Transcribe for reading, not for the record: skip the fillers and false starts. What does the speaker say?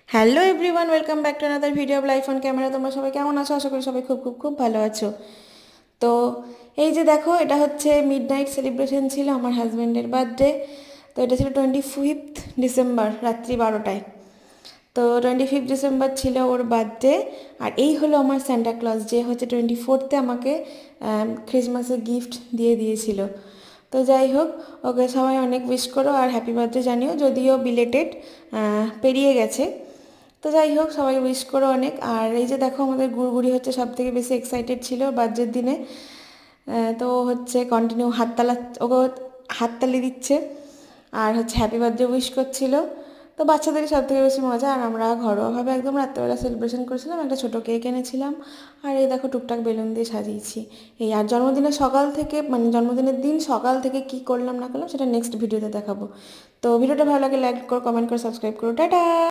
Hello everyone, welcome back to another video of life on camera. তোমরা সবাই কেমন আছো? আশা করি সবাই খুব খুব খুব ভালো আছো। তো এই যে দেখো, এটা হচ্ছে মিড নাইট সেলিব্রেশন ছিল আমার হাজব্যান্ডের বার্থডে। তো এটা ছিল 25th ডিসেম্বর রাত্রি 12টায়। তো 25 ডিসেম্বর ছিল ওর বার্থডে। আর এই হলো আমার স্যান্টা ক্লজ, যে হচ্ছে 24th আমাকে ক্রিসমাসের গিফট দিয়ে দিয়েছিল। তো যাই হোক, ওকে সবাই অনেক উইশ করো আর হ্যাপি বার্থডে জানিও, যদিও বিলেটেড পেরিয়ে গেছে। তো যাই হোক, সবাই উইশ করো অনেক। আর এই যে দেখো, আমাদের গুড়গুড়ি হচ্ছে সব থেকে বেশি এক্সাইটেড ছিল বার্থডের দিনে। তো হচ্ছে কন্টিনিউ ওকে হাততালি দিচ্ছে আর হচ্ছে হ্যাপি বার্থডে উইশ করছিল। তো বাচ্চাদেরই সব থেকে বেশি মজা। আর আমরা ঘরোয়াভাবে একদম রাত্রেবেলা সেলিব্রেশন করেছিলাম, একটা ছোটো কেক এনেছিলাম। আর এই দেখো, টুকটাক বেলুন দিয়ে সাজিয়েছি। এই আর জন্মদিনের সকাল থেকে, মানে জন্মদিনের দিন সকাল থেকে কি করলাম না করলাম সেটা নেক্সট ভিডিওতে দেখাবো। তো ভিডিওটা ভালো লাগে লাইক করো, কমেন্ট করো, সাবস্ক্রাইব করো। টাটা।